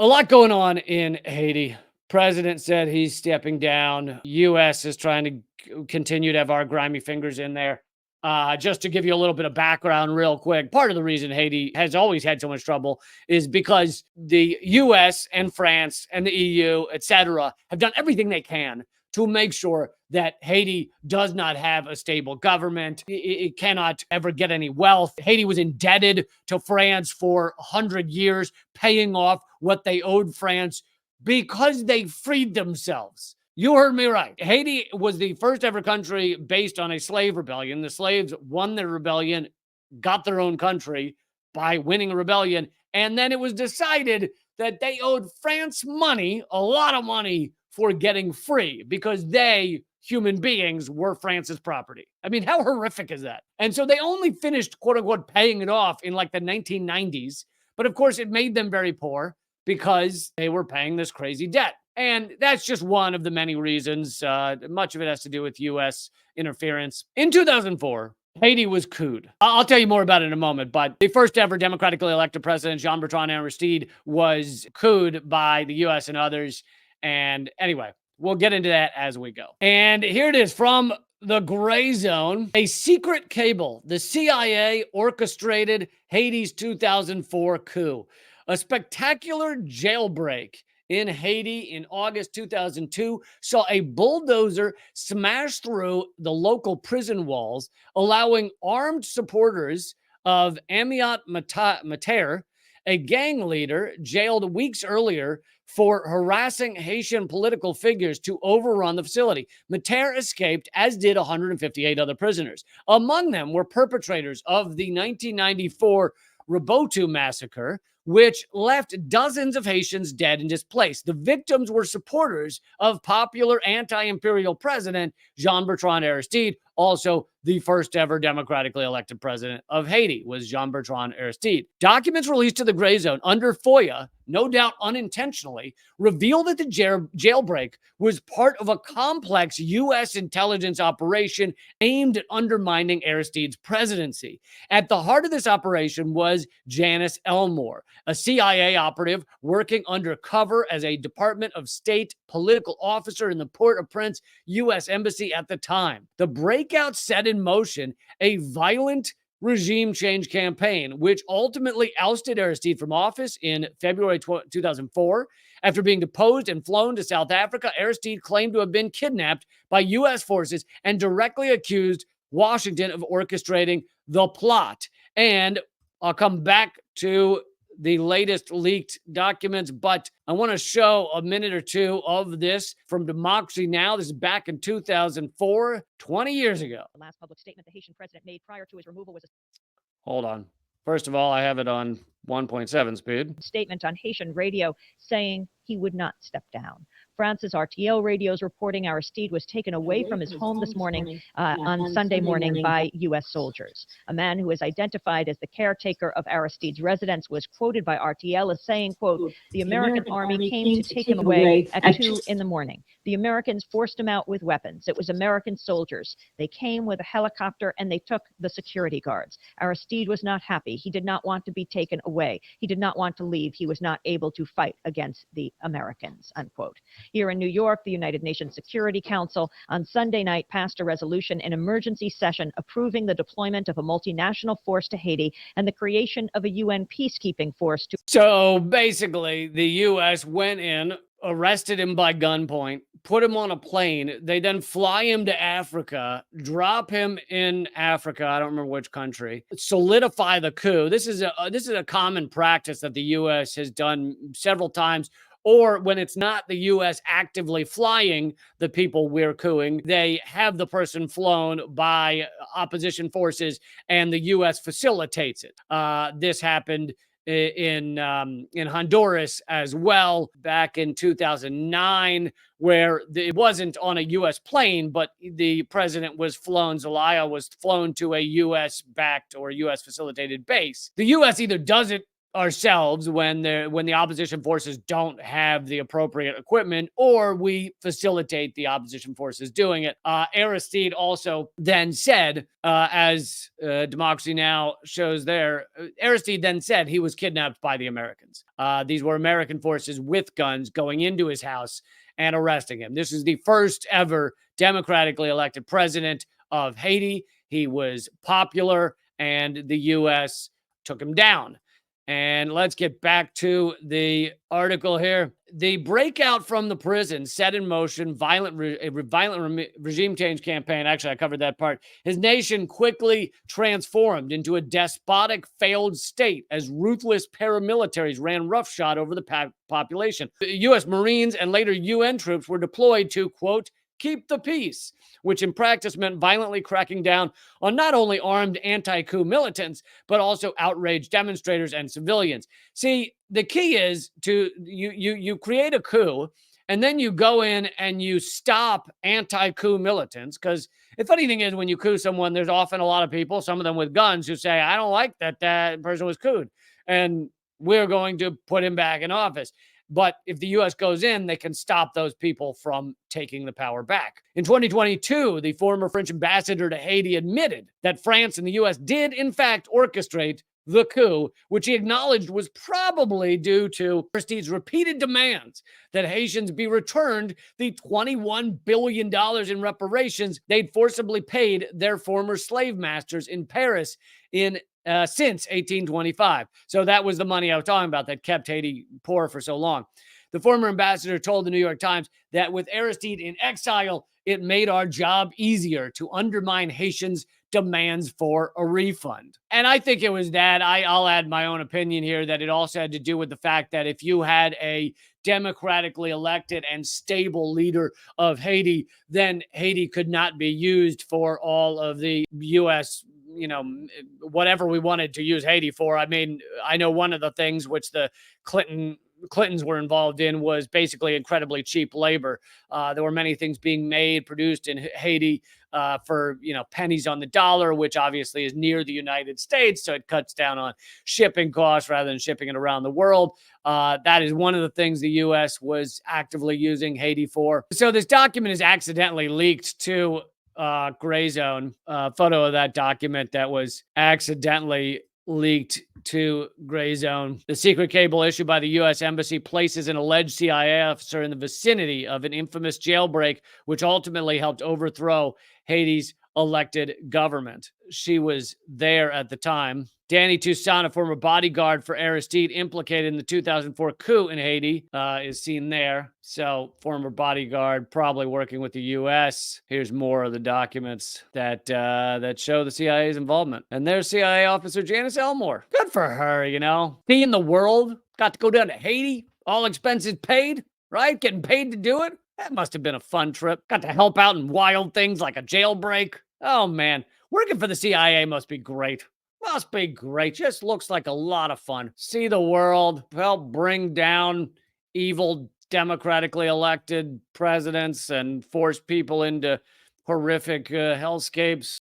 A lot going on in Haiti. President said he's stepping down. U.S. is trying to continue to have our grimy fingers in there. Just to give you a little bit of background, real quick, part of the reason Haiti has always had so much trouble is because the U.S. and France and the EU, etc., have done everything they can to make sure that Haiti does not have a stable government. It cannot ever get any wealth. Haiti was indebted to France for 100 years, paying off what they owed France because they freed themselves. You heard me right. Haiti was the first ever country based on a slave rebellion. The slaves won their rebellion, got their own country by winning a rebellion, and then it was decided that they owed France money, a lot of money, for getting free because they, human beings, were France's property. I mean, how horrific is that? And so they only finished, quote unquote, paying it off in like the 1990s. But of course, it made them very poor because they were paying this crazy debt. And that's just one of the many reasons. Much of it has to do with U.S. interference. In 2004, Haiti was couped. I'll tell you more about it in a moment, but the first ever democratically elected president, Jean-Bertrand Aristide, was couped by the U.S. and others. And anyway, we'll get into that as we go. And here it is from the gray zone. A secret cable. The CIA orchestrated Haiti's 2004 coup. A spectacular jailbreak in Haiti in August 2002 saw a bulldozer smash through the local prison walls, allowing armed supporters of Amiot Mater, a gang leader jailed weeks earlier for harassing Haitian political figures, to overrun the facility. Mater escaped, as did 158 other prisoners. Among them were perpetrators of the 1994 Rabotu massacre, which left dozens of Haitians dead and displaced. The victims were supporters of popular anti-imperial president Jean-Bertrand Aristide. Also, the first ever democratically elected president of Haiti was Jean-Bertrand Aristide. Documents released to the gray zone under FOIA, no doubt unintentionally, reveal that the jailbreak was part of a complex U.S. intelligence operation aimed at undermining Aristide's presidency. At the heart of this operation was Janice Elmore, a CIA operative working undercover as a Department of State political officer in the Port-au-Prince U.S. Embassy at the time. The breakout set in motion a violent regime change campaign, which ultimately ousted Aristide from office in February 2004. After being deposed and flown to South Africa, Aristide claimed to have been kidnapped by U.S. forces and directly accused Washington of orchestrating the plot. And I'll come back to the latest leaked documents, but I want to show a minute or two of this from Democracy Now! This is back in 2004, 20 years ago. The last public statement the Haitian president made prior to his removal was a Hold on. First of all, I have it on 1.7 speed. Statement on Haitian radio saying he would not step down. France's RTL radio is reporting Aristide was taken away from his home this morning on Sunday morning by U.S. soldiers. A man who is identified as the caretaker of Aristide's residence was quoted by RTL as saying, quote, "The American army came to take him away at 2 in the morning. The Americans forced him out with weapons. It was American soldiers. They came with a helicopter and they took the security guards. Aristide was not happy. He did not want to be taken away. He did not want to leave. He was not able to fight against the Americans," unquote. Here in New York, the United Nations Security Council on Sunday night passed a resolution in emergency session approving the deployment of a multinational force to Haiti and the creation of a UN peacekeeping force to... So basically, the U.S. went in, arrested him by gunpoint, put him on a plane. They then fly him to Africa, drop him in Africa. I don't remember which country. Solidify the coup. This is a common practice that the U.S. has done several times. Or when it's not the U.S. actively flying the people we're coupping, they have the person flown by opposition forces and the U.S. facilitates it. This happened in Honduras as well back in 2009, where it wasn't on a U.S. plane, but the president was flown, Zelaya was flown to a U.S. backed or U.S. facilitated base. The U.S. either does it ourselves when the opposition forces don't have the appropriate equipment, or we facilitate the opposition forces doing it. Aristide also then said, as Democracy Now! Shows there, Aristide then said he was kidnapped by the Americans. These were American forces with guns going into his house and arresting him. This is the first ever democratically elected president of Haiti. He was popular, and the U.S. took him down. And let's get back to the article here. The breakout from the prison set in motion violent regime change campaign. Actually, I covered that part. His nation quickly transformed into a despotic, failed state as ruthless paramilitaries ran roughshod over the population. The U.S. Marines and later UN troops were deployed to, quote, keep the peace, which in practice meant violently cracking down on not only armed anti-coup militants, but also outraged demonstrators and civilians. See, the key is to you create a coup, and then you go in and you stop anti-coup militants. Because the funny thing is, when you coup someone, there's often a lot of people, some of them with guns, who say, I don't like that person was couped, and we're going to put him back in office. But if the U.S. goes in, they can stop those people from taking the power back. In 2022, the former French ambassador to Haiti admitted that France and the U.S. did, in fact, orchestrate the coup, which he acknowledged was probably due to Aristide's repeated demands that Haitians be returned the $21 billion in reparations they'd forcibly paid their former slave masters in Paris since 1825. So that was the money I was talking about that kept Haiti poor for so long. The former ambassador told the New York Times that with Aristide in exile, it made our job easier to undermine Haitians' demands for a refund. And I think it was that. I'll add my own opinion here, that it also had to do with the fact that if you had a democratically elected and stable leader of Haiti, then Haiti could not be used for all of the U.S., whatever we wanted to use Haiti for. I mean, I know one of the things which the Clintons were involved in was basically incredibly cheap labor. There were many things being made, produced in Haiti for, pennies on the dollar, which obviously is near the United States. So it cuts down on shipping costs rather than shipping it around the world. That is one of the things the U.S. was actively using Haiti for. So this document is accidentally leaked to Gray Zone. Photo of that document that was accidentally leaked to Gray Zone. The secret cable issued by the U.S. Embassy places an alleged CIA officer in the vicinity of an infamous jailbreak, which ultimately helped overthrow Haiti's elected government. She was there at the time. Danny Toussaint, a former bodyguard for Aristide implicated in the 2004 coup in Haiti, is seen there. So, former bodyguard, probably working with the U.S. Here's more of the documents that show the CIA's involvement. And there's CIA officer Janice Elmore. Good for her, Seeing the world. Got to go down to Haiti. All expenses paid, right? Getting paid to do it. That must have been a fun trip. Got to help out in wild things like a jailbreak. Oh, man. Working for the CIA must be great. Must be great. Just looks like a lot of fun. See the world, help bring down evil democratically elected presidents and force people into horrific hellscapes.